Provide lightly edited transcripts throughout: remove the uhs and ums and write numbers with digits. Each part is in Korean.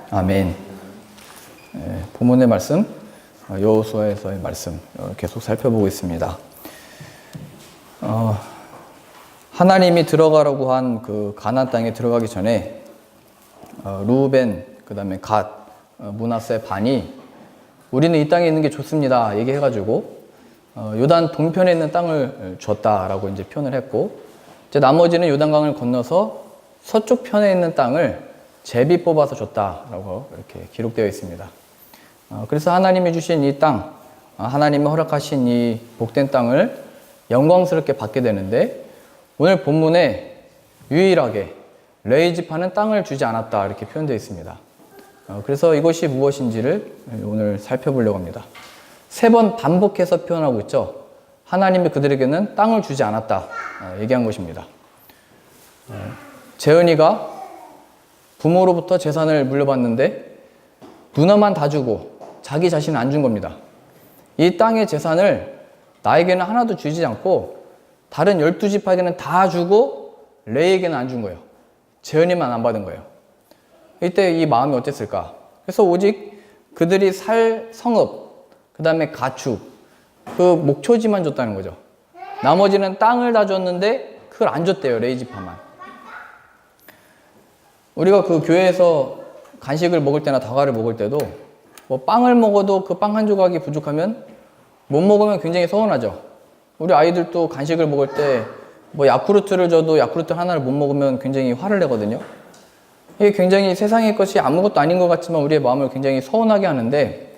아멘. 본문의 말씀, 여호수아에서의 말씀 계속 살펴보고 있습니다. 하나님이 들어가라고 한 그 가나안 땅에 들어가기 전에 루벤, 그 다음에 갓, 므낫세 반이 우리는 이 땅에 있는 게 좋습니다 얘기해가지고 요단 동편에 있는 땅을 줬다라고 이제 표현을 했고, 이제 나머지는 요단강을 건너서 서쪽 편에 있는 땅을 제비 뽑아서 줬다라고 이렇게 기록되어 있습니다. 그래서 하나님이 주신 이 땅, 하나님이 허락하신 이 복된 땅을 영광스럽게 받게 되는데, 오늘 본문에 유일하게 레위 지파는 땅을 주지 않았다 이렇게 표현되어 있습니다. 그래서 이것이 무엇인지를 오늘 살펴보려고 합니다. 3번 반복해서 표현하고 있죠. 하나님이 그들에게는 땅을 주지 않았다 얘기한 것입니다. 재은이가 부모로부터 재산을 물려받는데 누나만 다 주고 자기 자신은 안 준 겁니다. 이 땅의 재산을 나에게는 하나도 주지 않고 다른 12지파에게는 다 주고 레이에게는 안 준 거예요. 재은이만 안 받은 거예요. 이때 이 마음이 어땠을까? 그래서 오직 그들이 살 성읍, 그 다음에 가축, 그 목초지만 줬다는 거죠. 나머지는 땅을 다 줬는데 그걸 안 줬대요, 레위 지파만. 우리가 그 교회에서 간식을 먹을 때나 다과를 먹을 때도 뭐 빵을 먹어도 그 빵 한 조각이 부족하면 못 먹으면 굉장히 서운하죠. 우리 아이들도 간식을 먹을 때 뭐 야쿠르트를 줘도 야쿠르트 하나를 못 먹으면 굉장히 화를 내거든요. 이게 굉장히 세상의 것이 아무것도 아닌 것 같지만 우리의 마음을 굉장히 서운하게 하는데,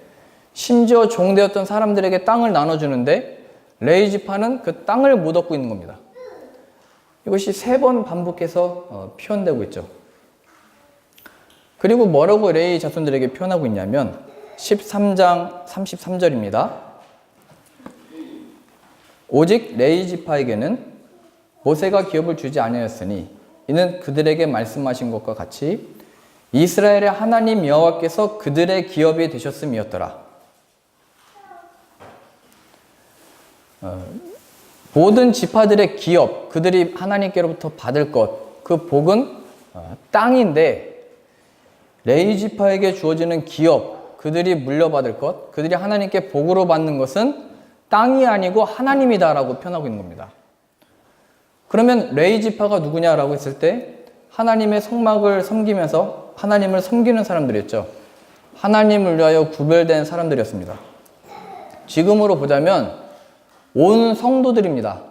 심지어 종되었던 사람들에게 땅을 나눠주는데 레위 지파는 그 땅을 못 얻고 있는 겁니다. 이것이 3번 반복해서 표현되고 있죠. 그리고 뭐라고 레위 자손들에게 표현하고 있냐면 13장 33절입니다. 오직 레위 지파에게는 모세가 기업을 주지 아니하였으니 이는 그들에게 말씀하신 것과 같이 이스라엘의 하나님 여호와께서 그들의 기업이 되셨음이었더라. 모든 지파들의 기업, 그들이 하나님께로부터 받을 것, 그 복은 땅인데, 레위 지파에게 주어지는 기업, 그들이 물려받을 것, 그들이 하나님께 복으로 받는 것은 땅이 아니고 하나님이다라고 표현하고 있는 겁니다. 그러면 레위 지파가 누구냐라고 했을 때 하나님의 성막을 섬기면서 하나님을 섬기는 사람들이었죠. 하나님을 위하여 구별된 사람들이었습니다. 지금으로 보자면 온 성도들입니다.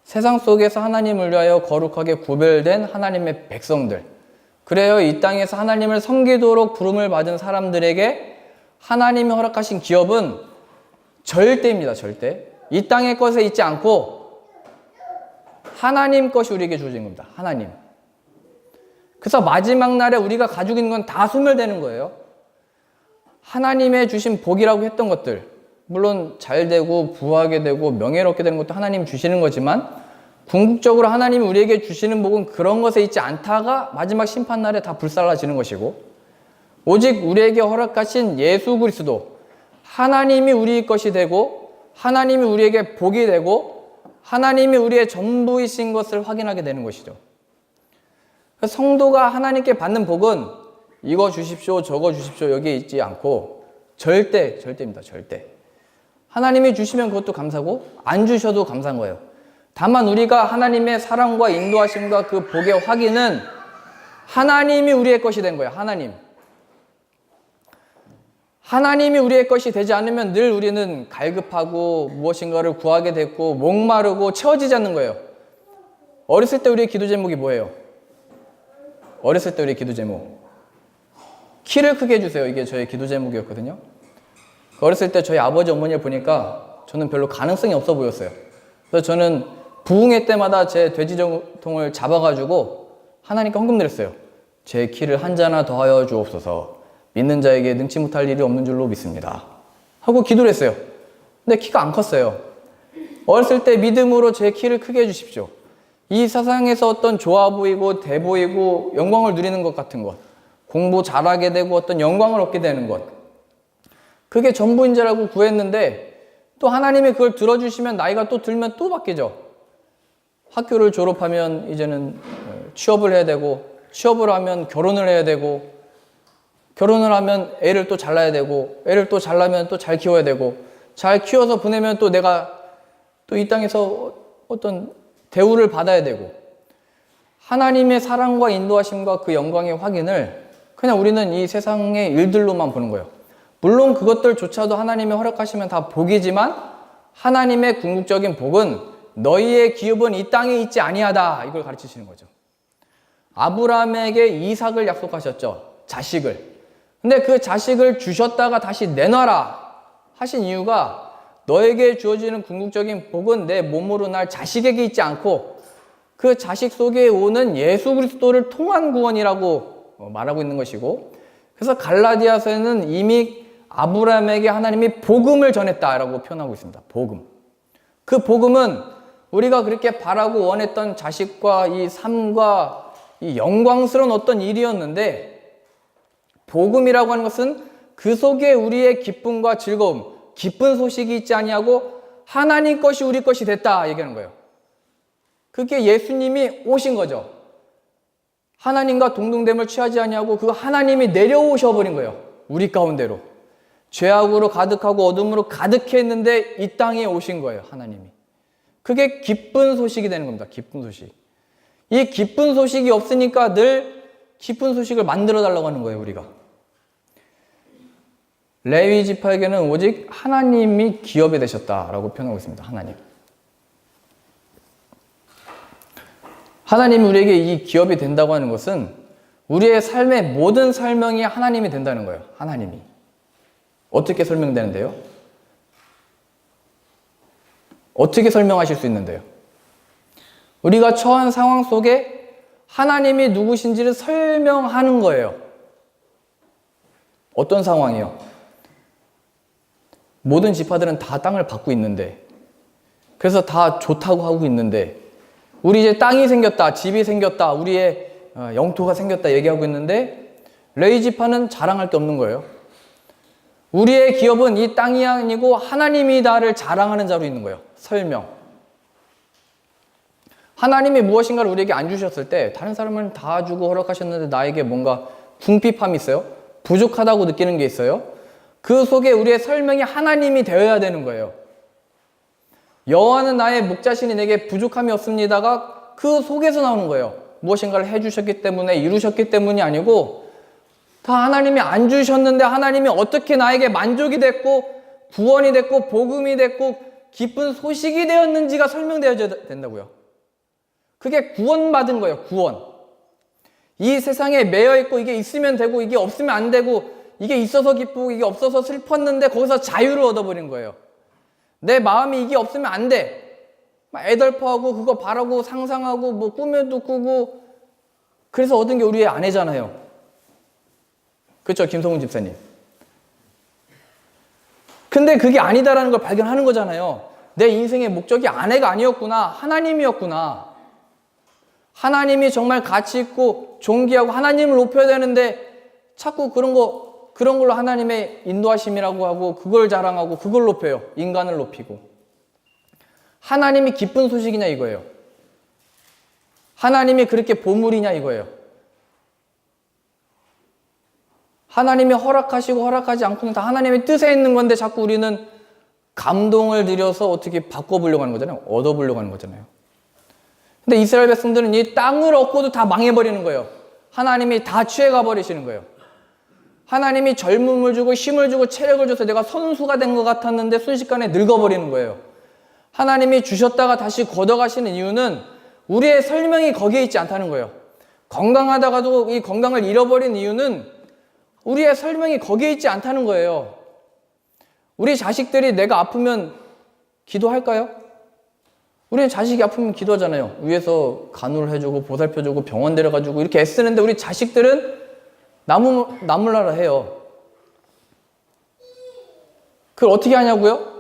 세상 속에서 하나님을 위하여 거룩하게 구별된 하나님의 백성들. 그래요, 이 땅에서 하나님을 섬기도록 부름을 받은 사람들에게 하나님이 허락하신 기업은 절대입니다. 절대. 이 땅의 것에 있지 않고 하나님 것이 우리에게 주어진 겁니다. 하나님. 그래서 마지막 날에 우리가 가지고 있는 건 다 소멸되는 거예요. 하나님의 주신 복이라고 했던 것들, 물론 잘 되고 부하게 되고 명예롭게 되는 것도 하나님이 주시는 거지만, 궁극적으로 하나님이 우리에게 주시는 복은 그런 것에 있지 않다가 마지막 심판날에 다 불살라지는 것이고, 오직 우리에게 허락하신 예수 그리스도, 하나님이 우리 것이 되고 하나님이 우리에게 복이 되고 하나님이 우리의 전부이신 것을 확인하게 되는 것이죠. 성도가 하나님께 받는 복은 이거 주십시오, 저거 주십시오 여기에 있지 않고 절대입니다. 절대. 하나님이 주시면 그것도 감사고 안 주셔도 감사한 거예요. 다만 우리가 하나님의 사랑과 인도하심과 그 복의 확인은 하나님이 우리의 것이 된 거예요. 하나님이 우리의 것이 되지 않으면 늘 우리는 갈급하고 무엇인가를 구하게 됐고 목마르고 채워지지 않는 거예요. 어렸을 때 우리의 기도 제목이 뭐예요? 어렸을 때 우리의 기도 제목, 키를 크게 해주세요. 이게 저의 기도 제목이었거든요. 어렸을 때 저희 아버지 어머니를 보니까 저는 별로 가능성이 없어 보였어요. 그래서 저는 부흥회 때마다 제 돼지정통을 잡아가지고 하나님께 헌금 드렸어요. 제 키를 한 자나 더하여 주옵소서. 믿는 자에게 능치 못할 일이 없는 줄로 믿습니다. 하고 기도를 했어요. 근데 키가 안 컸어요. 어렸을 때 믿음으로 제 키를 크게 해주십시오. 이 세상에서 어떤 좋아 보이고 대 보이고 영광을 누리는 것 같은 것, 공부 잘하게 되고 어떤 영광을 얻게 되는 것, 그게 전부인 줄 알고 구했는데 또 하나님이 그걸 들어주시면 나이가 또 들면 또 바뀌죠. 학교를 졸업하면 이제는 취업을 해야 되고, 취업을 하면 결혼을 해야 되고, 결혼을 하면 애를 또 잘라야 되고, 애를 또 잘라면 또 잘 키워야 되고, 잘 키워서 보내면 또 내가 또 이 땅에서 어떤 대우를 받아야 되고, 하나님의 사랑과 인도하심과 그 영광의 확인을 그냥 우리는 이 세상의 일들로만 보는 거예요. 물론 그것들조차도 하나님이 허락하시면 다 복이지만, 하나님의 궁극적인 복은 너희의 기업은 이 땅에 있지 아니하다, 이걸 가르치시는 거죠. 아브라함에게 이삭을 약속하셨죠. 자식을. 근데 그 자식을 주셨다가 다시 내놔라 하신 이유가, 너에게 주어지는 궁극적인 복은 내 몸으로 날 자식에게 있지 않고 그 자식 속에 오는 예수 그리스도를 통한 구원이라고 말하고 있는 것이고, 그래서 갈라디아서에는 이미 아브라함에게 하나님이 복음을 전했다라고 표현하고 있습니다. 복음. 그 복음은 우리가 그렇게 바라고 원했던 자식과 이 삶과 이 영광스러운 어떤 일이었는데, 복음이라고 하는 것은 그 속에 우리의 기쁨과 즐거움, 기쁜 소식이 있지 아니하고 하나님 것이 우리 것이 됐다 얘기하는 거예요. 그게 예수님이 오신 거죠. 하나님과 동등됨을 취하지 아니하고 그 하나님이 내려오셔 버린 거예요. 우리 가운데로. 죄악으로 가득하고 어둠으로 가득했는데 이 땅에 오신 거예요. 하나님이. 그게 기쁜 소식이 되는 겁니다. 기쁜 소식. 이 기쁜 소식이 없으니까 늘 기쁜 소식을 만들어 달라고 하는 거예요. 우리가. 레위 지파에게는 오직 하나님이 기업이 되셨다라고 표현하고 있습니다. 하나님. 하나님이 우리에게 이 기업이 된다고 하는 것은 우리의 삶의 모든 설명이 하나님이 된다는 거예요. 하나님이. 어떻게 설명되는데요? 어떻게 설명하실 수 있는데요? 우리가 처한 상황 속에 하나님이 누구신지를 설명하는 거예요. 어떤 상황이요? 모든 지파들은 다 땅을 받고 있는데, 그래서 다 좋다고 하고 있는데, 우리 이제 땅이 생겼다, 집이 생겼다, 우리의 영토가 생겼다 얘기하고 있는데, 레위 지파는 자랑할 게 없는 거예요. 우리의 기업은 이 땅이 아니고 하나님이다를 자랑하는 자로 있는 거예요. 설명. 하나님이 무엇인가를 우리에게 안 주셨을 때 다른 사람은 다 주고 허락하셨는데 나에게 뭔가 궁핍함이 있어요? 부족하다고 느끼는 게 있어요? 그 속에 우리의 설명이 하나님이 되어야 되는 거예요. 여호와는 나의 목자시니 내게 부족함이 없습니다가 그 속에서 나오는 거예요. 무엇인가를 해주셨기 때문에, 이루셨기 때문이 아니고 다 하나님이 안 주셨는데 하나님이 어떻게 나에게 만족이 됐고 구원이 됐고 복음이 됐고 기쁜 소식이 되었는지가 설명되어야 된다고요. 그게 구원받은 거예요. 구원. 이 세상에 매여 있고 이게 있으면 되고 이게 없으면 안 되고 이게 있어서 기쁘고 이게 없어서 슬펐는데 거기서 자유를 얻어버린 거예요. 내 마음이 이게 없으면 안 돼. 막 애덜퍼하고 그거 바라고 상상하고 뭐 꿈에도 꾸고, 그래서 얻은 게 우리의 아내잖아요. 그렇죠, 김성훈 집사님. 근데 그게 아니다라는 걸 발견하는 거잖아요. 내 인생의 목적이 아내가 아니었구나, 하나님이었구나. 하나님이 정말 가치 있고 존귀하고 하나님을 높여야 되는데 자꾸 그런 걸로 하나님의 인도하심이라고 하고 그걸 자랑하고 그걸 높여요. 인간을 높이고. 하나님이 기쁜 소식이냐 이거예요. 하나님이 그렇게 보물이냐 이거예요. 하나님이 허락하시고 허락하지 않고는 다 하나님의 뜻에 있는 건데 자꾸 우리는 감동을 들여서 어떻게 바꿔보려고 하는 거잖아요. 얻어보려고 하는 거잖아요. 근데 이스라엘 백성들은 이 땅을 얻고도 다 망해버리는 거예요. 하나님이 다 취해가 버리시는 거예요. 하나님이 젊음을 주고 힘을 주고 체력을 줘서 내가 선수가 된 것 같았는데 순식간에 늙어버리는 거예요. 하나님이 주셨다가 다시 걷어가시는 이유는 우리의 설명이 거기에 있지 않다는 거예요. 건강하다가도 이 건강을 잃어버린 이유는 우리의 설명이 거기에 있지 않다는 거예요. 우리 자식들이 내가 아프면 기도할까요? 우리는 자식이 아프면 기도하잖아요. 위에서 간호를 해주고 보살펴주고 병원 데려가주고 이렇게 애쓰는데 우리 자식들은 나몰라라 해요. 그걸 어떻게 하냐고요?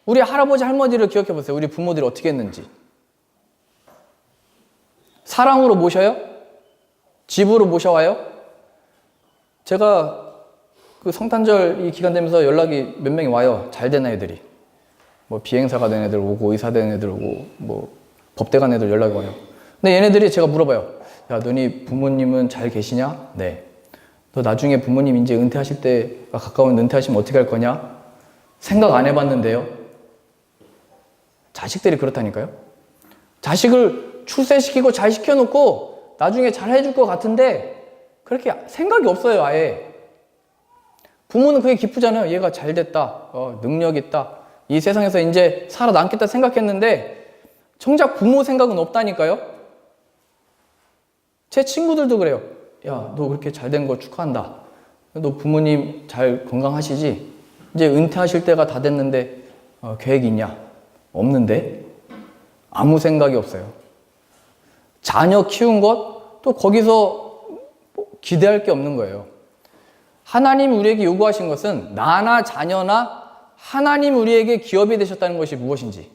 우리 할아버지 할머니를 기억해 보세요. 우리 부모들이 어떻게 했는지. 사랑으로 모셔요? 집으로 모셔와요? 제가 그 성탄절 이 기간 되면서 연락이 몇 명이 와요. 잘 된 애들이. 뭐 비행사가 된 애들 오고 의사 된 애들 오고 뭐 법대 간 애들 연락이 와요. 근데 얘네들이 제가 물어봐요. 야, 너네 부모님은 잘 계시냐? 네. 너 나중에 부모님 이제 은퇴하실 때가 가까운데 은퇴하시면 어떻게 할 거냐? 생각 안 해봤는데요. 자식들이 그렇다니까요. 자식을 출세시키고 잘 시켜놓고 나중에 잘 해줄 것 같은데 그렇게 생각이 없어요, 아예. 부모는 그게 기쁘잖아요. 얘가 잘 됐다. 능력 있다. 이 세상에서 이제 살아남겠다 생각했는데 정작 부모 생각은 없다니까요. 제 친구들도 그래요. 야, 너 그렇게 잘 된 거 축하한다. 너 부모님 잘 건강하시지? 이제 은퇴하실 때가 다 됐는데 계획 있냐? 없는데? 아무 생각이 없어요. 자녀 키운 것, 또 거기서 기대할 게 없는 거예요. 하나님이 우리에게 요구하신 것은 나나 자녀나 하나님 우리에게 기업이 되셨다는 것이 무엇인지.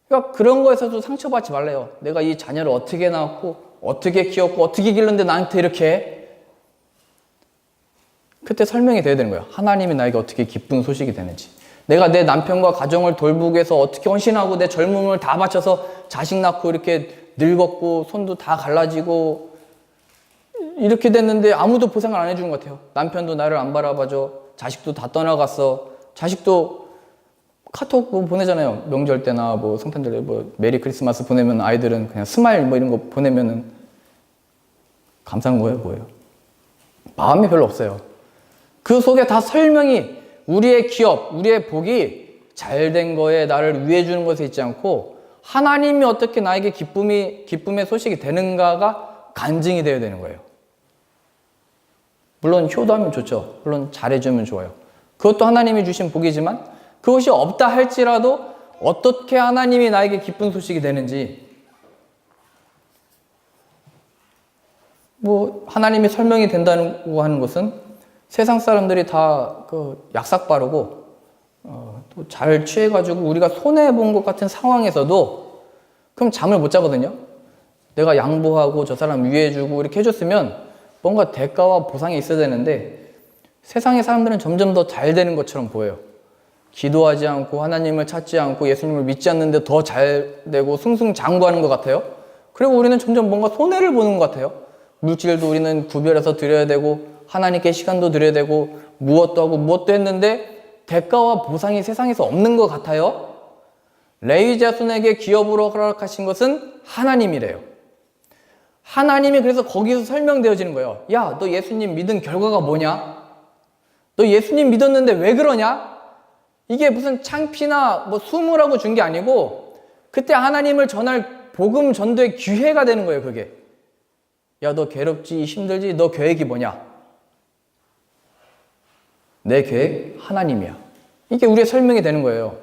그러니까 그런 거에서도 상처받지 말래요. 내가 이 자녀를 어떻게 낳았고 어떻게 키웠고 어떻게 길렀는데 나한테 이렇게 해? 그때 설명이 돼야 되는 거예요. 하나님이 나에게 어떻게 기쁜 소식이 되는지. 내가 내 남편과 가정을 돌보기 위해서 어떻게 헌신하고 내 젊음을 다 바쳐서 자식 낳고 이렇게 늙었고 손도 다 갈라지고 이렇게 됐는데 아무도 보상을 안 해주는 것 같아요. 남편도 나를 안 바라봐줘. 자식도 다 떠나갔어. 자식도 카톡 뭐 보내잖아요. 명절 때나 뭐 성탄절에 뭐 메리 크리스마스 보내면 아이들은 그냥 스마일 뭐 이런 거 보내면은 감사한 거예요, 뭐예요? 마음이 별로 없어요. 그 속에 다 설명이 우리의 기업, 우리의 복이 잘된 거에 나를 위해 주는 것에 있지 않고 하나님이 어떻게 나에게 기쁨의 소식이 되는가가 간증이 되어야 되는 거예요. 물론 효도하면 좋죠. 물론 잘해주면 좋아요. 그것도 하나님이 주신 복이지만 그것이 없다 할지라도 어떻게 하나님이 나에게 기쁜 소식이 되는지 뭐 하나님이 설명이 된다고 하는 것은 세상 사람들이 다 그 약삭 바르고 또 잘 취해가지고 우리가 손해본 것 같은 상황에서도 그럼 잠을 못 자거든요. 내가 양보하고 저 사람 위해주고 이렇게 해줬으면 뭔가 대가와 보상이 있어야 되는데 세상의 사람들은 점점 더 잘 되는 것처럼 보여요. 기도하지 않고 하나님을 찾지 않고 예수님을 믿지 않는데 더 잘 되고 승승장구하는 것 같아요. 그리고 우리는 점점 뭔가 손해를 보는 것 같아요. 물질도 우리는 구별해서 드려야 되고 하나님께 시간도 드려야 되고 무엇도 하고 무엇도 했는데 대가와 보상이 세상에서 없는 것 같아요. 레위 자손에게 기업으로 허락하신 것은 하나님이래요. 하나님이 그래서 거기서 설명되어지는 거예요. 야, 너 예수님 믿은 결과가 뭐냐? 너 예수님 믿었는데 왜 그러냐? 이게 무슨 창피나 뭐 수모라고 준 게 아니고 그때 하나님을 전할 복음 전도의 기회가 되는 거예요, 그게. 야, 너 괴롭지, 힘들지, 너 계획이 뭐냐? 내 계획 하나님이야. 이게 우리의 설명이 되는 거예요.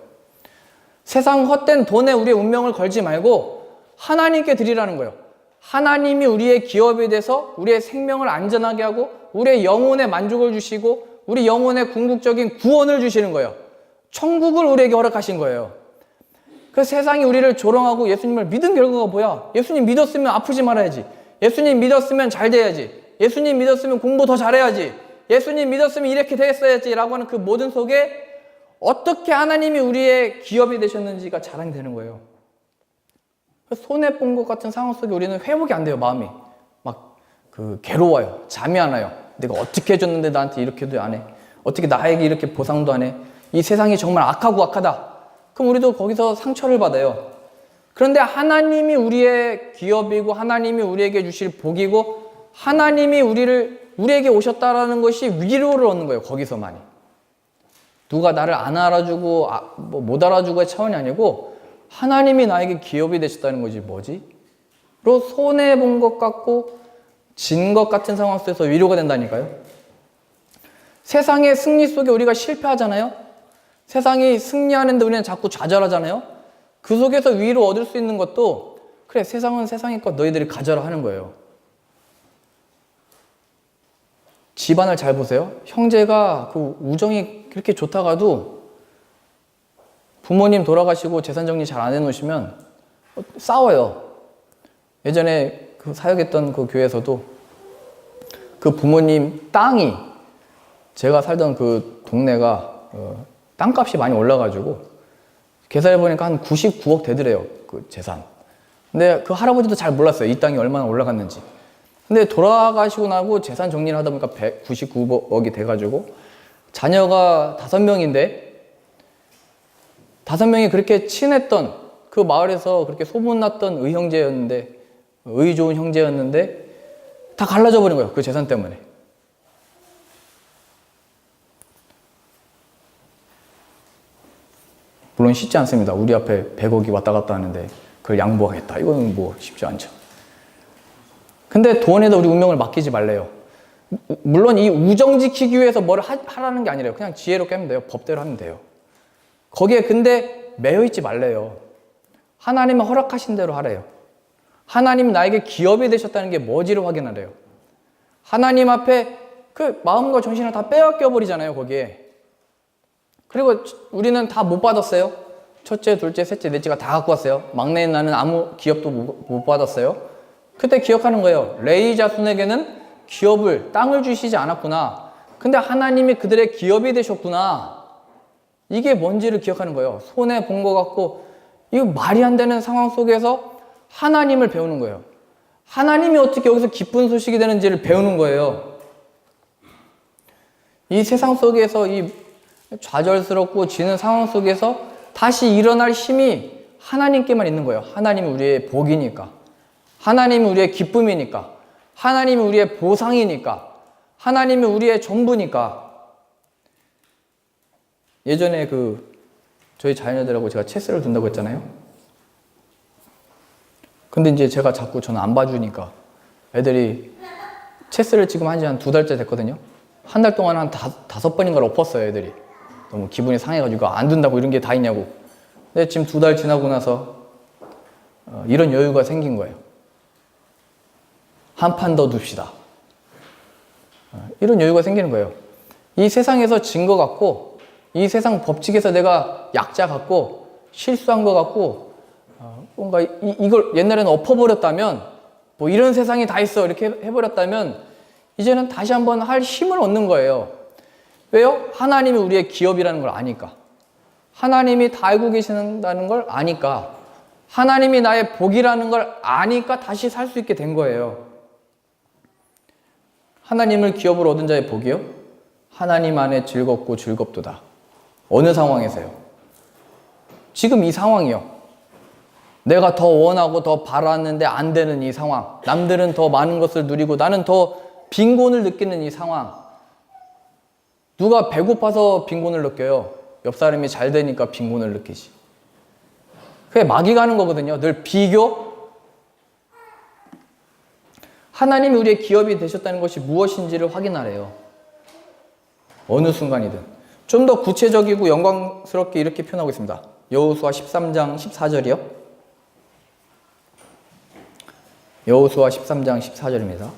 세상 헛된 돈에 우리의 운명을 걸지 말고 하나님께 드리라는 거예요. 하나님이 우리의 기업이 돼서 우리의 생명을 안전하게 하고 우리의 영혼에 만족을 주시고 우리 영혼의 궁극적인 구원을 주시는 거예요. 천국을 우리에게 허락하신 거예요. 그래서 세상이 우리를 조롱하고 예수님을 믿은 결과가 뭐야? 예수님 믿었으면 아프지 말아야지. 예수님 믿었으면 잘 돼야지. 예수님 믿었으면 공부 더 잘해야지. 예수님 믿었으면 이렇게 됐어야지 라고 하는 그 모든 속에 어떻게 하나님이 우리의 기업이 되셨는지가 자랑되는 거예요. 손해본 것 같은 상황 속에 우리는 회복이 안 돼요, 마음이. 막 괴로워요. 잠이 안 와요. 내가 어떻게 해줬는데 나한테 이렇게도 안 해. 어떻게 나에게 이렇게 보상도 안 해. 이 세상이 정말 악하고 악하다. 그럼 우리도 거기서 상처를 받아요. 그런데 하나님이 우리의 기업이고 하나님이 우리에게 주실 복이고 하나님이 우리에게 오셨다라는 것이 위로를 얻는 거예요. 거기서만이. 누가 나를 안 알아주고 못 알아주고의 차원이 아니고 하나님이 나에게 기업이 되셨다는 거지 뭐지? 로 손해본 것 같고 진 것 같은 상황 속에서 위로가 된다니까요. 세상의 승리 속에 우리가 실패하잖아요. 세상이 승리하는데 우리는 자꾸 좌절하잖아요. 그 속에서 위로 얻을 수 있는 것도 그래 세상은 세상의 것 너희들이 가져라 하는 거예요. 집안을 잘 보세요. 형제가 그 우정이 그렇게 좋다가도 부모님 돌아가시고 재산 정리 잘 안 해놓으시면 싸워요. 예전에 그 사역했던 그 교회에서도 그 부모님 땅이 제가 살던 그 동네가 땅값이 많이 올라가지고 계산해보니까 한 99억 되더래요. 그 재산. 근데 그 할아버지도 잘 몰랐어요. 이 땅이 얼마나 올라갔는지. 근데 돌아가시고 나고 재산 정리를 하다 보니까 199억이 돼가지고 자녀가 5명인데 5명이 그렇게 친했던 그 마을에서 그렇게 소문났던 의 좋은 형제였는데 다 갈라져 버린 거예요. 그 재산 때문에. 물론 쉽지 않습니다. 우리 앞에 100억이 왔다 갔다 하는데 그걸 양보하겠다. 이거는 뭐 쉽지 않죠. 근데 돈에다 우리 운명을 맡기지 말래요. 물론 이 우정 지키기 위해서 뭘 하라는 게 아니래요. 그냥 지혜롭게 하면 돼요. 법대로 하면 돼요. 거기에 근데 매여 있지 말래요. 하나님은 허락하신 대로 하래요. 하나님 나에게 기업이 되셨다는 게 뭐지를 확인하래요. 하나님 앞에 그 마음과 정신을 다 빼앗겨 버리잖아요, 거기에. 그리고 우리는 다 못 받았어요. 첫째, 둘째, 셋째, 넷째가 다 갖고 왔어요. 막내인 나는 아무 기업도 못 받았어요. 그때 기억하는 거예요. 레위 자손에게는 기업을, 땅을 주시지 않았구나. 근데 하나님이 그들의 기업이 되셨구나. 이게 뭔지를 기억하는 거예요. 손해 본 것 같고, 이거 말이 안 되는 상황 속에서 하나님을 배우는 거예요. 하나님이 어떻게 여기서 기쁜 소식이 되는지를 배우는 거예요. 이 세상 속에서 이 좌절스럽고 지는 상황 속에서 다시 일어날 힘이 하나님께만 있는 거예요. 하나님이 우리의 복이니까. 하나님이 우리의 기쁨이니까. 하나님이 우리의 보상이니까. 하나님이 우리의 전부니까. 예전에 저희 자녀들하고 제가 체스를 둔다고 했잖아요. 근데 이제 제가 자꾸 저는 안 봐주니까 애들이 체스를 지금 한 지 한 2달째 됐거든요. 한 달 동안 한 5번인가를 엎었어요, 애들이. 너무 기분이 상해가지고 안 둔다고 이런 게 다 있냐고. 근데 지금 2달 지나고 나서 이런 여유가 생긴 거예요. 한 판 더 둡시다. 이런 여유가 생기는 거예요. 이 세상에서 진 것 같고, 이 세상 법칙에서 내가 약자 같고, 실수한 것 같고, 뭔가 이걸 옛날에는 엎어버렸다면, 뭐 이런 세상이 다 있어 이렇게 해버렸다면 이제는 다시 한번 할 힘을 얻는 거예요. 왜요? 하나님이 우리의 기업이라는 걸 아니까. 하나님이 다 알고 계신다는 걸 아니까. 하나님이 나의 복이라는 걸 아니까 다시 살 수 있게 된 거예요. 하나님을 기업으로 얻은 자의 복이요? 하나님 안에 즐겁고 즐겁도다. 어느 상황에서요? 지금 이 상황이요. 내가 더 원하고 더 바랐는데 안 되는 이 상황. 남들은 더 많은 것을 누리고 나는 더 빈곤을 느끼는 이 상황. 누가 배고파서 빈곤을 느껴요? 옆 사람이 잘 되니까 빈곤을 느끼지. 그게 마귀가 하는 거거든요. 늘 비교? 하나님이 우리의 기업이 되셨다는 것이 무엇인지를 확인하래요. 어느 순간이든. 좀 더 구체적이고 영광스럽게 이렇게 표현하고 있습니다. 여호수아 13장 14절이요. 여호수아 13장 14절입니다.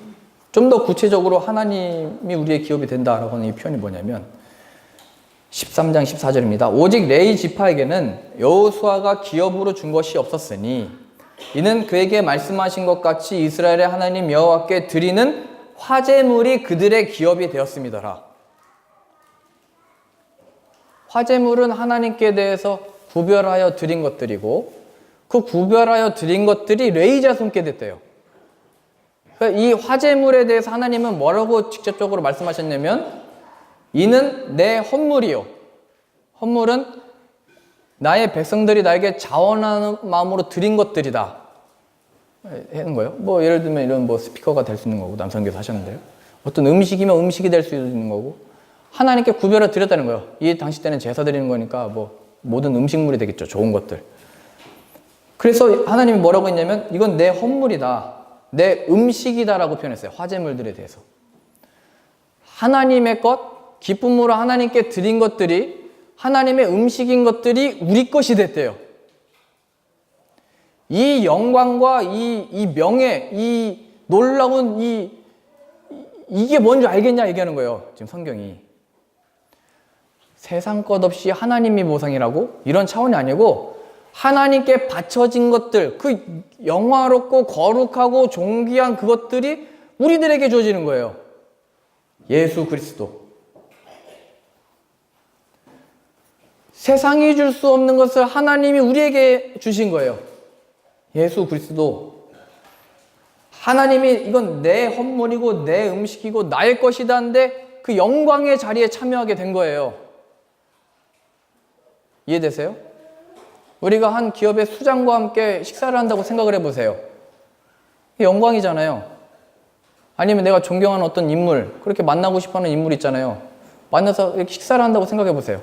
좀 더 구체적으로 하나님이 우리의 기업이 된다라고 하는 이 표현이 뭐냐면 13장 14절입니다. 오직 레위 지파에게는 여호수아가 기업으로 준 것이 없었으니 이는 그에게 말씀하신 것 같이 이스라엘의 하나님 여호와께 드리는 화제물이 그들의 기업이 되었음이더라. 화제물은 하나님께 대해서 구별하여 드린 것들이고 그 구별하여 드린 것들이 레위 자손께 됐대요. 그러니까 이 화제물에 대해서 하나님은 뭐라고 직접적으로 말씀하셨냐면 이는 내 헌물이요. 헌물은 나의 백성들이 나에게 자원하는 마음으로 드린 것들이다. 하는 거예요. 뭐 예를 들면 이런 뭐 스피커가 될 수 있는 거고 남성께서 하셨는데요. 어떤 음식이면 음식이 될 수 있는 거고 하나님께 구별해 드렸다는 거예요. 이 당시 때는 제사 드리는 거니까 뭐 모든 음식물이 되겠죠. 좋은 것들. 그래서 하나님이 뭐라고 했냐면 이건 내 헌물이다. 내 음식이다라고 표현했어요. 화제물들에 대해서. 하나님의 것, 기쁨으로 하나님께 드린 것들이 하나님의 음식인 것들이 우리 것이 됐대요. 이 영광과 이 명예, 이 놀라운 이게 뭔지 알겠냐 얘기하는 거예요. 지금 성경이. 세상 것 없이 하나님이 보상이라고? 이런 차원이 아니고 하나님께 바쳐진 것들, 그 영화롭고 거룩하고 존귀한 그것들이 우리들에게 주어지는 거예요. 예수 그리스도. 세상이 줄 수 없는 것을 하나님이 우리에게 주신 거예요. 예수 그리스도. 하나님이 이건 내 헌물이고 내 음식이고 나의 것이다 하는데 그 영광의 자리에 참여하게 된 거예요. 이해되세요? 우리가 한 기업의 수장과 함께 식사를 한다고 생각을 해보세요. 영광이잖아요. 아니면 내가 존경하는 어떤 인물, 그렇게 만나고 싶어하는 인물 있잖아요. 만나서 이렇게 식사를 한다고 생각해 보세요.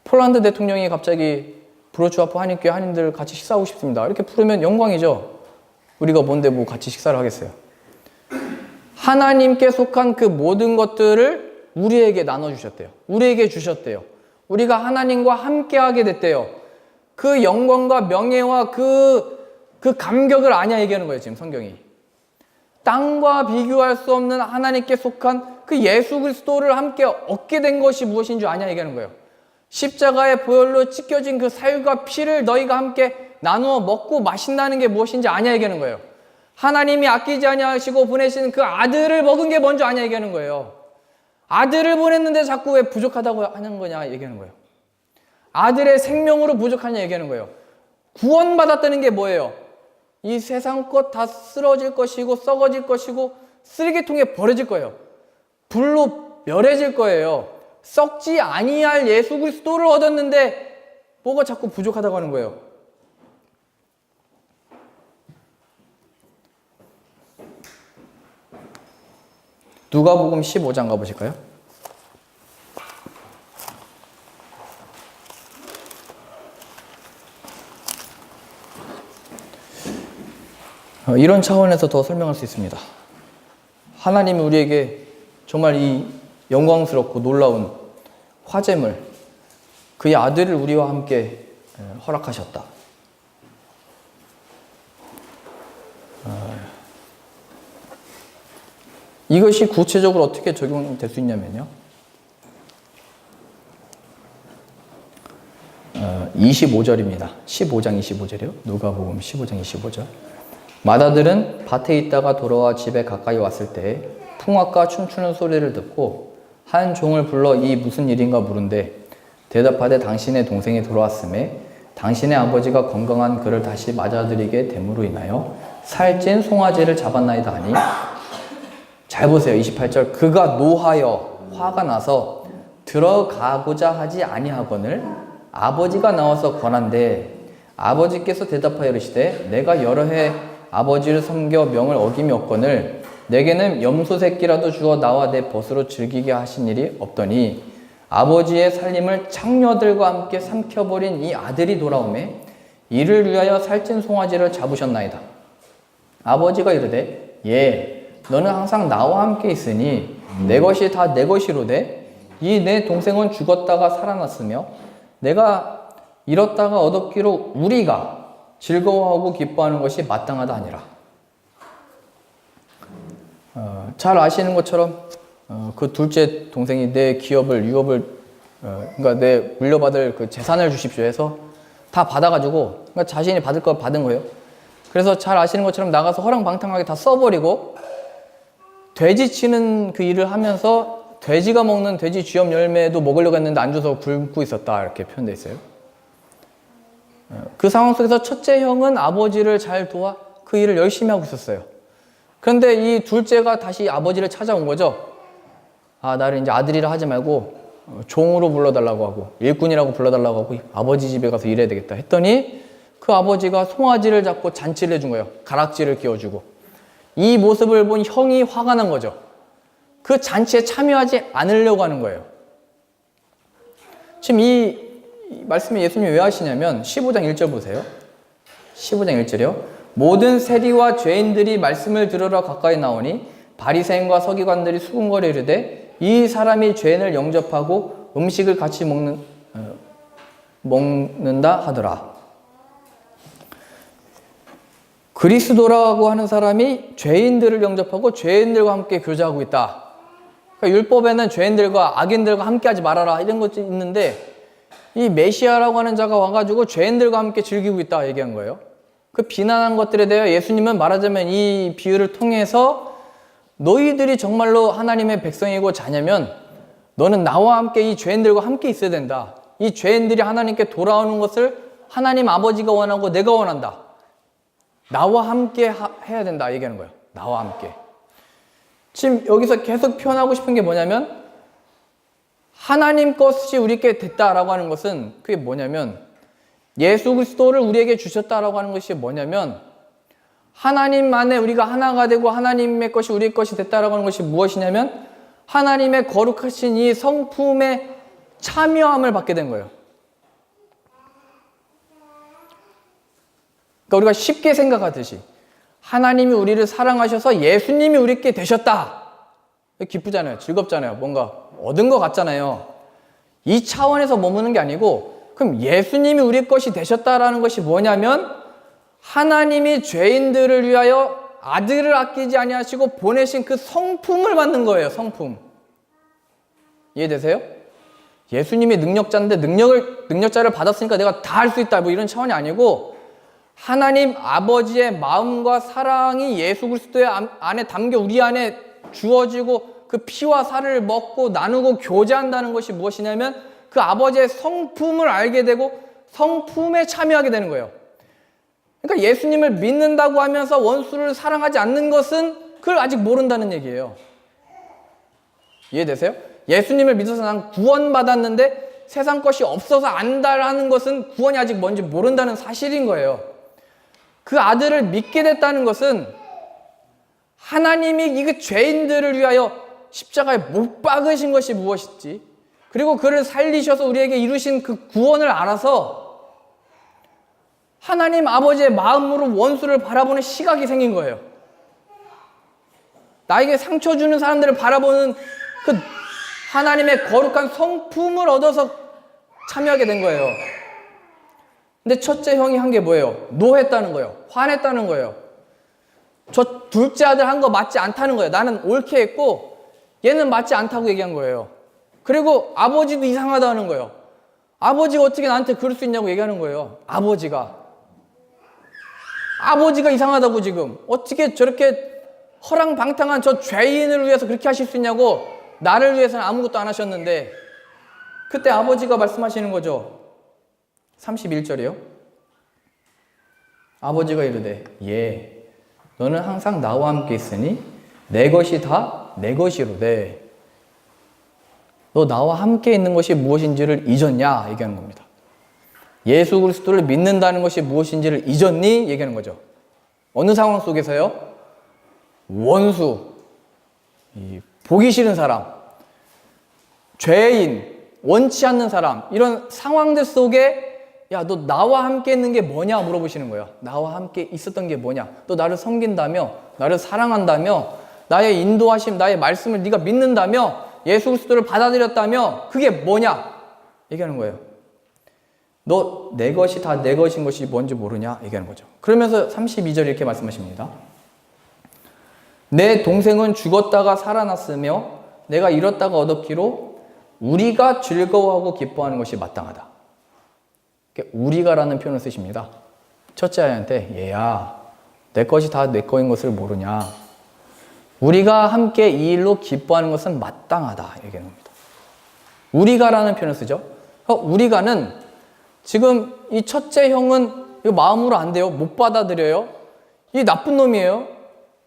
폴란드 대통령이 갑자기 브로츠와프 한인교회 한인들 같이 식사하고 싶습니다. 이렇게 부르면 영광이죠. 우리가 뭔데 뭐 같이 식사를 하겠어요. 하나님께 속한 그 모든 것들을 우리에게 나눠주셨대요. 우리에게 주셨대요. 우리가 하나님과 함께하게 됐대요. 그 영광과 명예와 그 감격을 아냐 얘기하는 거예요. 지금 성경이. 땅과 비교할 수 없는 하나님께 속한 그 예수 그리스도를 함께 얻게 된 것이 무엇인 줄 아냐 얘기하는 거예요. 십자가의 보혈로 찢겨진 그 살과 피를 너희가 함께 나누어 먹고 마신다는 게 무엇인지 아냐 얘기하는 거예요. 하나님이 아끼지 아니하시고 보내신 그 아들을 먹은 게 뭔지 아냐 얘기하는 거예요. 아들을 보냈는데 자꾸 왜 부족하다고 하는 거냐 얘기하는 거예요. 아들의 생명으로 부족하냐 얘기하는 거예요. 구원받았다는 게 뭐예요? 이 세상 것 다 쓰러질 것이고 썩어질 것이고 쓰레기통에 버려질 거예요. 불로 멸해질 거예요. 썩지 아니할 예수 그리스도를 얻었는데 뭐가 자꾸 부족하다고 하는 거예요. 누가복음 15장 가보실까요? 이런 차원에서 더 설명할 수 있습니다. 하나님이 우리에게 정말 이 영광스럽고 놀라운 화제물, 그의 아들을 우리와 함께 허락하셨다. 이것이 구체적으로 어떻게 적용될 수 있냐면요. 25절입니다. 15장 25절이요. 누가복음 15장 25절. 맏아들은 밭에 있다가 돌아와 집에 가까이 왔을 때 풍악과 춤추는 소리를 듣고 한 종을 불러 이 무슨 일인가 물은데 대답하되 당신의 동생이 돌아왔음에 당신의 아버지가 건강한 그를 다시 맞아들이게 됨으로 인하여 살찐 송아지를 잡았나이다 하니, 잘 보세요. 28절. 그가 노하여 화가 나서 들어가고자 하지 아니하거늘 아버지가 나와서 권한대 아버지께서 대답하여 이르시되 내가 여러 해 아버지를 섬겨 명을 어김이 없거늘 내게는 염소 새끼라도 주어 나와 내 벗으로 즐기게 하신 일이 없더니 아버지의 살림을 창녀들과 함께 삼켜버린 이 아들이 돌아오매 이를 위하여 살찐 송아지를 잡으셨나이다. 아버지가 이르되 예, 너는 항상 나와 함께 있으니 내 것이 다 내 것이로되 이 내 동생은 죽었다가 살아났으며 내가 잃었다가 얻었기로 우리가 즐거워하고 기뻐하는 것이 마땅하다 하니라. 잘 아시는 것처럼 그 둘째 동생이 내 기업을 유업을 그러니까 내 물려받을 그 재산을 주십시오 해서 다 받아가지고 그러니까 자신이 받을 거 받은 거예요. 그래서 잘 아시는 것처럼 나가서 허랑방탕하게 다 써버리고 돼지 치는 그 일을 하면서 돼지가 먹는 돼지 쥐염 열매도 먹으려고 했는데 안 줘서 굶고 있었다, 이렇게 표현되어 있어요. 그 상황 속에서 첫째 형은 아버지를 잘 도와 그 일을 열심히 하고 있었어요. 그런데 이 둘째가 다시 아버지를 찾아온 거죠. 아, 나를 이제 아들이라 하지 말고 종으로 불러달라고 하고 일꾼이라고 불러달라고 하고 아버지 집에 가서 일해야 되겠다 했더니 그 아버지가 송아지를 잡고 잔치를 해준 거예요. 가락지를 끼워주고. 이 모습을 본 형이 화가 난 거죠. 그 잔치에 참여하지 않으려고 하는 거예요. 지금 이 말씀을 예수님이 왜 하시냐면 15장 1절 보세요. 15장 1절이요. 모든 세리와 죄인들이 말씀을 들으러 가까이 나오니 바리새인과 서기관들이 수군거려 이르되 이 사람이 죄인을 영접하고 음식을 같이 먹는다 하더라. 그리스도라고 하는 사람이 죄인들을 영접하고 죄인들과 함께 교제하고 있다. 그러니까 율법에는 죄인들과 악인들과 함께하지 말아라 이런 것도 있는데 이 메시아라고 하는 자가 와가지고 죄인들과 함께 즐기고 있다 얘기한 거예요. 그 비난한 것들에 대해 예수님은 말하자면 이 비유를 통해서 너희들이 정말로 하나님의 백성이고 자냐면 너는 나와 함께 이 죄인들과 함께 있어야 된다. 이 죄인들이 하나님께 돌아오는 것을 하나님 아버지가 원하고 내가 원한다. 나와 함께 해야 된다 얘기하는 거예요. 나와 함께. 지금 여기서 계속 표현하고 싶은 게 뭐냐면 하나님 것이 우리에게 됐다라고 하는 것은 그게 뭐냐면 예수 그리스도를 우리에게 주셨다라고 하는 것이 뭐냐면 하나님 안에 우리가 하나가 되고 하나님의 것이 우리의 것이 됐다라고 하는 것이 무엇이냐면 하나님의 거룩하신 이 성품에 참여함을 받게 된 거예요. 그러니까 우리가 쉽게 생각하듯이 하나님이 우리를 사랑하셔서 예수님이 우리께 되셨다. 기쁘잖아요. 즐겁잖아요. 뭔가 얻은 것 같잖아요. 이 차원에서 머무는 게 아니고 그럼 예수님이 우리 것이 되셨다라는 것이 뭐냐면 하나님이 죄인들을 위하여 아들을 아끼지 아니하시고 보내신 그 성품을 받는 거예요. 성품. 이해되세요? 예수님이 능력자인데 능력자를 받았으니까 내가 다 할 수 있다. 뭐 이런 차원이 아니고 하나님 아버지의 마음과 사랑이 예수 그리스도의 안에 담겨 우리 안에 주어지고 그 피와 살을 먹고 나누고 교제한다는 것이 무엇이냐면 그 아버지의 성품을 알게 되고 성품에 참여하게 되는 거예요. 그러니까 예수님을 믿는다고 하면서 원수를 사랑하지 않는 것은 그걸 아직 모른다는 얘기예요. 이해되세요? 예수님을 믿어서 난 구원받았는데 세상 것이 없어서 안다라는 것은 구원이 아직 뭔지 모른다는 사실인 거예요. 그 아들을 믿게 됐다는 것은 하나님이 이 죄인들을 위하여 십자가에 못 박으신 것이 무엇인지 그리고 그를 살리셔서 우리에게 이루신 그 구원을 알아서 하나님 아버지의 마음으로 원수를 바라보는 시각이 생긴 거예요. 나에게 상처 주는 사람들을 바라보는 그 하나님의 거룩한 성품을 얻어서 참여하게 된 거예요. 근데 첫째 형이 한 게 뭐예요? 노했다는 거예요. 화냈다는 거예요. 저 둘째 아들 한 거 맞지 않다는 거예요. 나는 옳게 했고 얘는 맞지 않다고 얘기한 거예요. 그리고 아버지도 이상하다는 거예요. 아버지가 어떻게 나한테 그럴 수 있냐고 얘기하는 거예요. 아버지가 이상하다고 지금 어떻게 저렇게 허랑방탕한 저 죄인을 위해서 그렇게 하실 수 있냐고 나를 위해서는 아무것도 안 하셨는데 그때 아버지가 말씀하시는 거죠. 31절이요. 아버지가 이르되 예 너는 항상 나와 함께 있으니 내 것이 다 내 것이로되 너 나와 함께 있는 것이 무엇인지를 잊었냐 얘기하는 겁니다. 예수 그리스도를 믿는다는 것이 무엇인지를 잊었니 얘기하는 거죠. 어느 상황 속에서요? 원수, 보기 싫은 사람, 죄인, 원치 않는 사람 이런 상황들 속에 야, 너 나와 함께 있는 게 뭐냐 물어보시는 거예요. 나와 함께 있었던 게 뭐냐? 너 나를 섬긴다며? 나를 사랑한다며? 나의 인도하심, 나의 말씀을 네가 믿는다며? 예수 그리스도를 받아들였다며? 그게 뭐냐? 얘기하는 거예요. 너 내 것이 다 내 것인 것이 뭔지 모르냐? 얘기하는 거죠. 그러면서 32절 이렇게 말씀하십니다. 내 동생은 죽었다가 살아났으며 내가 잃었다가 얻었기로 우리가 즐거워하고 기뻐하는 것이 마땅하다. 우리가라는 표현을 쓰십니다. 첫째 아이한테 얘야 내 것이 다 내 거인 것을 모르냐. 우리가 함께 이 일로 기뻐하는 것은 마땅하다 얘기하는 겁니다. 우리가라는 표현을 쓰죠. 우리가는 지금 이 첫째 형은 이거 마음으로 안 돼요. 못 받아들여요. 이 나쁜 놈이에요.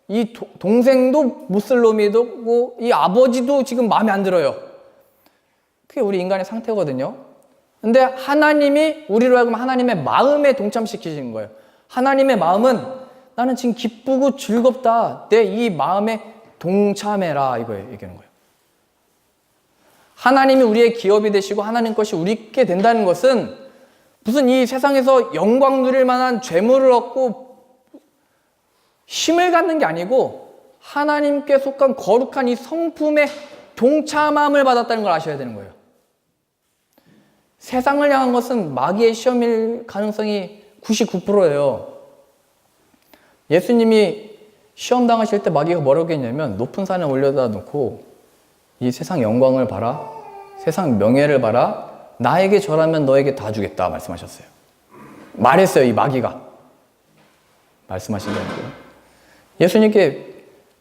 이 동생도 못 쓸 놈이고 이 아버지도 지금 마음에 안 들어요. 그게 우리 인간의 상태거든요. 근데 하나님이 우리로 하여금 하나님의 마음에 동참시키시는 거예요. 하나님의 마음은 나는 지금 기쁘고 즐겁다. 내 이 마음에 동참해라. 이거예요. 얘기하는 거예요. 하나님이 우리의 기업이 되시고 하나님 것이 우리께 된다는 것은 무슨 이 세상에서 영광 누릴 만한 재물을 얻고 힘을 갖는 게 아니고 하나님께 속한 거룩한 이 성품에 동참함을 받았다는 걸 아셔야 되는 거예요. 세상을 향한 것은 마귀의 시험일 가능성이 99%예요. 예수님이 시험 당하실 때 마귀가 뭐라고 했냐면 높은 산에 올려다 놓고 이 세상 영광을 봐라, 세상 명예를 봐라, 나에게 절하면 너에게 다 주겠다 말씀하셨어요. 말했어요. 이 마귀가 말씀하신 게 아니고요. 예수님께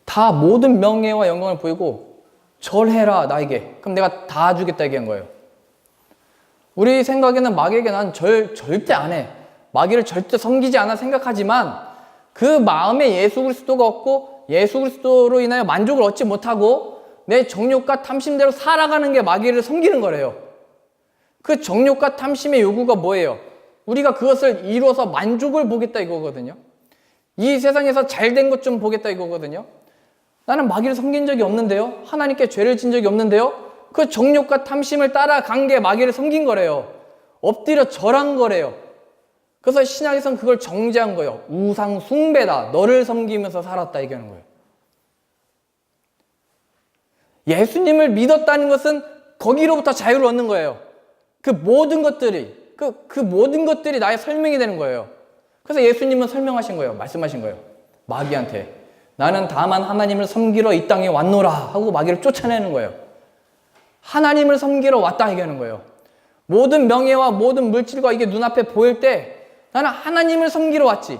다 모든 명예와 영광을 보이고 절해라 나에게, 그럼 내가 다 주겠다 얘기한 거예요. 우리 생각에는 마귀에게 난 절대 안 해, 마귀를 절대 섬기지 않아 생각하지만 그 마음에 예수 그리스도가 없고 예수 그리스도로 인하여 만족을 얻지 못하고 내 정욕과 탐심대로 살아가는 게 마귀를 섬기는 거래요. 그 정욕과 탐심의 요구가 뭐예요? 우리가 그것을 이루어서 만족을 보겠다 이거거든요. 이 세상에서 잘된 것 좀 보겠다 이거거든요. 나는 마귀를 섬긴 적이 없는데요. 하나님께 죄를 진 적이 없는데요. 그 정욕과 탐심을 따라간 게 마귀를 섬긴 거래요. 엎드려 절한 거래요. 그래서 신약에서는 그걸 정죄한 거예요. 우상 숭배다. 너를 섬기면서 살았다 얘기하는 거예요. 예수님을 믿었다는 것은 거기로부터 자유를 얻는 거예요. 그 모든 것들이 나의 설명이 되는 거예요. 그래서 예수님은 설명하신 거예요. 말씀하신 거예요. 마귀한테 나는 다만 하나님을 섬기러 이 땅에 왔노라 하고 마귀를 쫓아내는 거예요. 하나님을 섬기러 왔다 얘기하는 거예요. 모든 명예와 모든 물질과 이게 눈앞에 보일 때 나는 하나님을 섬기러 왔지.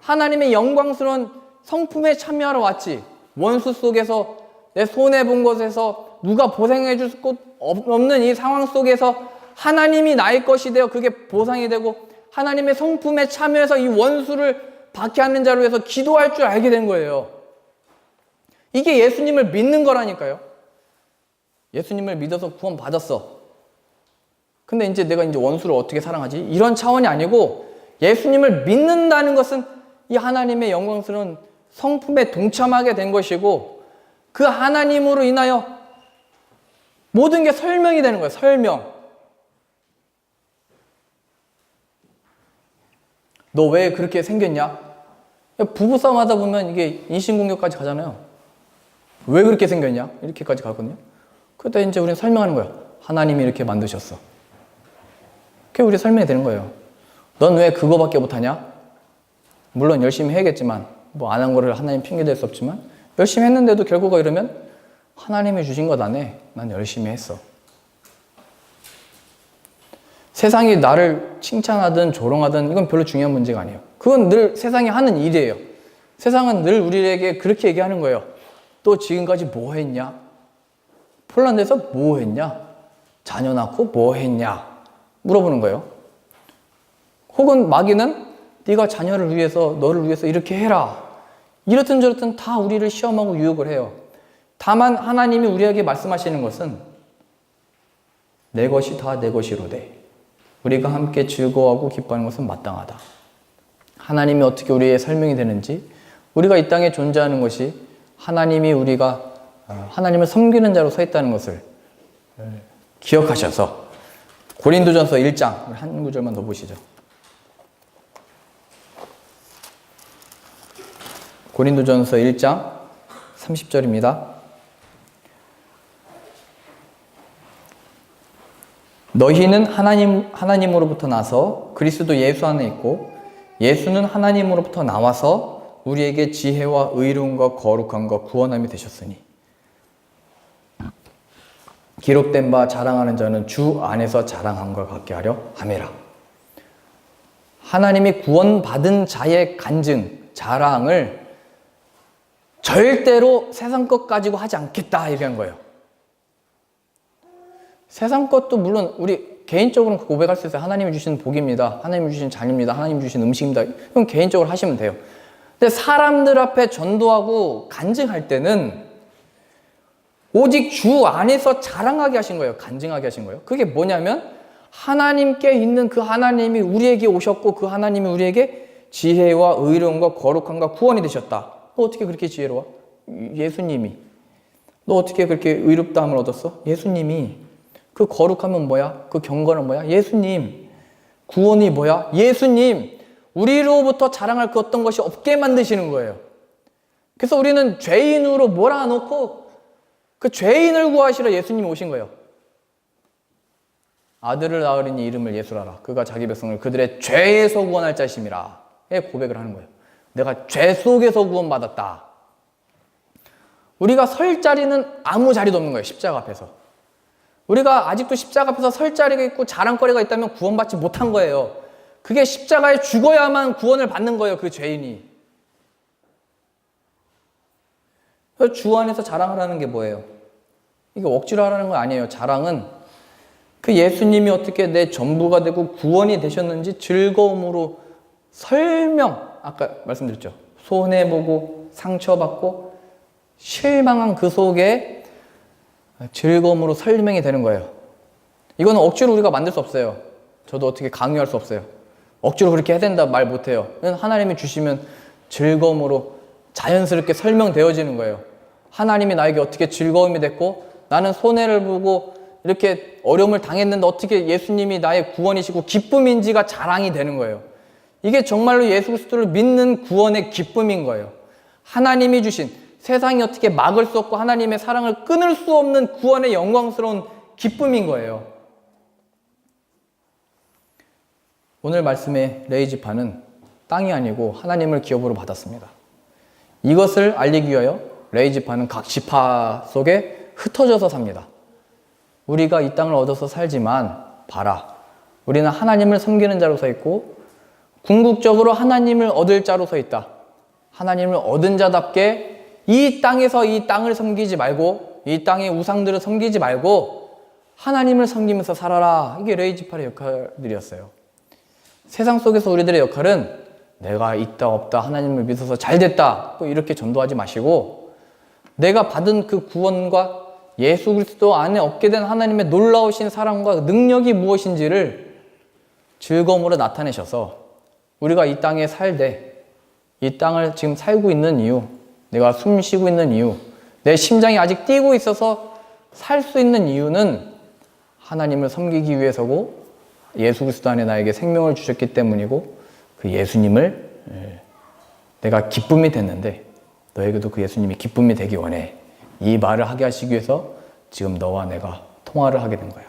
하나님의 영광스러운 성품에 참여하러 왔지. 원수 속에서 내 손해본 곳에서 누가 보상해 줄 것 없는 이 상황 속에서 하나님이 나의 것이 되어 그게 보상이 되고 하나님의 성품에 참여해서 이 원수를 박해하는 자로 해서 기도할 줄 알게 된 거예요. 이게 예수님을 믿는 거라니까요. 예수님을 믿어서 구원 받았어. 근데 이제 내가 원수를 어떻게 사랑하지? 이런 차원이 아니고 예수님을 믿는다는 것은 이 하나님의 영광스러운 성품에 동참하게 된 것이고 그 하나님으로 인하여 모든 게 설명이 되는 거예요. 설명. 너 왜 그렇게 생겼냐? 부부싸움 하다 보면 이게 인신공격까지 가잖아요. 왜 그렇게 생겼냐? 이렇게까지 가거든요. 그때 이제 우리는 설명하는 거예요. 하나님이 이렇게 만드셨어. 그게 우리 설명이 되는 거예요. 넌 왜 그거밖에 못하냐? 물론 열심히 해야겠지만 뭐 안 한 거를 하나님 핑계 댈 수 없지만 열심히 했는데도 결과가 이러면 하나님이 주신 것 안 해. 난 열심히 했어. 세상이 나를 칭찬하든 조롱하든 이건 별로 중요한 문제가 아니에요. 그건 늘 세상이 하는 일이에요. 세상은 늘 우리에게 그렇게 얘기하는 거예요. 또 지금까지 뭐 했냐? 폴란드에서 뭐 했냐? 자녀 낳고 뭐 했냐? 물어보는 거예요. 혹은 마귀는 네가 자녀를 위해서 너를 위해서 이렇게 해라. 이렇든 저렇든 다 우리를 시험하고 유혹을 해요. 다만 하나님이 우리에게 말씀하시는 것은 내 것이 다 내 것이로되 우리가 함께 즐거워하고 기뻐하는 것은 마땅하다. 하나님이 어떻게 우리의 설명이 되는지 우리가 이 땅에 존재하는 것이 하나님이 우리가 하나님을 섬기는 자로 서 있다는 것을 기억하셔서 고린도전서 1장 한 구절만 더 보시죠. 고린도전서 1장 30절입니다. 너희는 하나님으로부터 나서 그리스도 예수 안에 있고 예수는 하나님으로부터 나와서 우리에게 지혜와 의로움과 거룩함과 구원함이 되셨으니 기록된 바 자랑하는 자는 주 안에서 자랑함과 같게 하려 함이라. 하나님이 구원받은 자의 간증, 자랑을 절대로 세상 것 가지고 하지 않겠다 얘기한 거예요. 세상 것도 물론 우리 개인적으로 고백할 수 있어요. 하나님이 주신 복입니다. 하나님이 주신 잔입니다. 하나님이 주신 음식입니다. 그럼 개인적으로 하시면 돼요. 근데 사람들 앞에 전도하고 간증할 때는 오직 주 안에서 자랑하게 하신 거예요. 간증하게 하신 거예요. 그게 뭐냐면 하나님께 있는 그 하나님이 우리에게 오셨고 그 하나님이 우리에게 지혜와 의로움과 거룩함과 구원이 되셨다. 너 어떻게 그렇게 지혜로워? 예수님이. 너 어떻게 그렇게 의롭다함을 얻었어? 예수님이. 그 거룩함은 뭐야? 그 경건은 뭐야? 예수님. 구원이 뭐야? 예수님. 우리로부터 자랑할 그 어떤 것이 없게 만드시는 거예요. 그래서 우리는 죄인으로 몰아놓고 그 죄인을 구하시러 예수님이 오신 거예요. 아들을 낳으리니 이름을 예수라라. 그가 자기 백성을 그들의 죄에서 구원할 자심이라. 고백을 하는 거예요. 내가 죄 속에서 구원받았다. 우리가 설 자리는 아무 자리도 없는 거예요. 십자가 앞에서. 우리가 아직도 십자가 앞에서 설 자리가 있고 자랑거리가 있다면 구원받지 못한 거예요. 그게 십자가에 죽어야만 구원을 받는 거예요. 그 죄인이. 그래서 주 안에서 자랑을 하는 게 뭐예요? 이게 억지로 하라는 건 아니에요. 자랑은 그 예수님이 어떻게 내 전부가 되고 구원이 되셨는지 즐거움으로 설명, 아까 말씀드렸죠. 손해보고 상처받고 실망한 그 속에 즐거움으로 설명이 되는 거예요. 이거는 억지로 우리가 만들 수 없어요. 저도 어떻게 강요할 수 없어요. 억지로 그렇게 해야 된다 말 못해요. 하나님이 주시면 즐거움으로 자연스럽게 설명되어지는 거예요. 하나님이 나에게 어떻게 즐거움이 됐고 나는 손해를 보고 이렇게 어려움을 당했는데 어떻게 예수님이 나의 구원이시고 기쁨인지가 자랑이 되는 거예요. 이게 정말로 예수 그리스도를 믿는 구원의 기쁨인 거예요. 하나님이 주신 세상이 어떻게 막을 수 없고 하나님의 사랑을 끊을 수 없는 구원의 영광스러운 기쁨인 거예요. 오늘 말씀의 레위 지파는 땅이 아니고 하나님을 기업으로 받았습니다. 이것을 알리기 위하여 레위 지파는 각 지파 속에 흩어져서 삽니다. 우리가 이 땅을 얻어서 살지만 봐라, 우리는 하나님을 섬기는 자로 서 있고 궁극적으로 하나님을 얻을 자로 서 있다. 하나님을 얻은 자답게 이 땅에서 이 땅을 섬기지 말고 이 땅의 우상들을 섬기지 말고 하나님을 섬기면서 살아라. 이게 레위 지파의 역할들이었어요. 세상 속에서 우리들의 역할은 내가 있다 없다 하나님을 믿어서 잘됐다 이렇게 전도하지 마시고 내가 받은 그 구원과 예수 그리스도 안에 얻게 된 하나님의 놀라우신 사랑과 능력이 무엇인지를 즐거움으로 나타내셔서 우리가 이 땅에 살되 이 땅을 지금 살고 있는 이유, 내가 숨 쉬고 있는 이유, 내 심장이 아직 뛰고 있어서 살 수 있는 이유는 하나님을 섬기기 위해서고 예수 그리스도 안에 나에게 생명을 주셨기 때문이고 그 예수님을 내가 기쁨이 됐는데 너에게도 그 예수님이 기쁨이 되기 원해. 이 말을 하게 하시기 위해서 지금 너와 내가 통화를 하게 된 거야.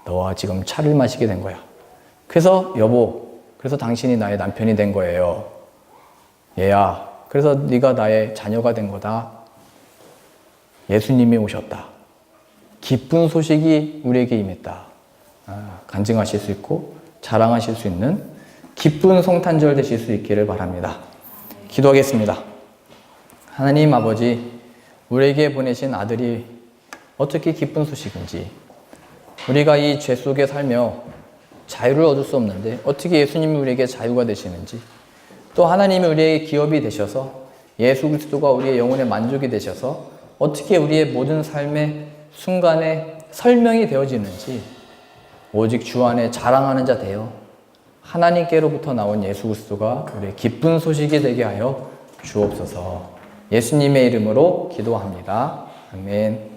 너와 지금 차를 마시게 된 거야. 그래서 여보, 그래서 당신이 나의 남편이 된 거예요. 얘야, 그래서 네가 나의 자녀가 된 거다. 예수님이 오셨다. 기쁜 소식이 우리에게 임했다. 간증하실 수 있고 자랑하실 수 있는 기쁜 성탄절 되실 수 있기를 바랍니다. 기도하겠습니다. 하나님 아버지, 우리에게 보내신 아들이 어떻게 기쁜 소식인지, 우리가 이 죄 속에 살며 자유를 얻을 수 없는데 어떻게 예수님이 우리에게 자유가 되시는지, 또 하나님이 우리에게 기업이 되셔서 예수 그리스도가 우리의 영혼의 만족이 되셔서 어떻게 우리의 모든 삶의 순간에 설명이 되어지는지 오직 주 안에 자랑하는 자 되어 하나님께로부터 나온 예수 그리스도가 우리의 기쁜 소식이 되게 하여 주옵소서. 예수님의 이름으로 기도합니다. 아멘.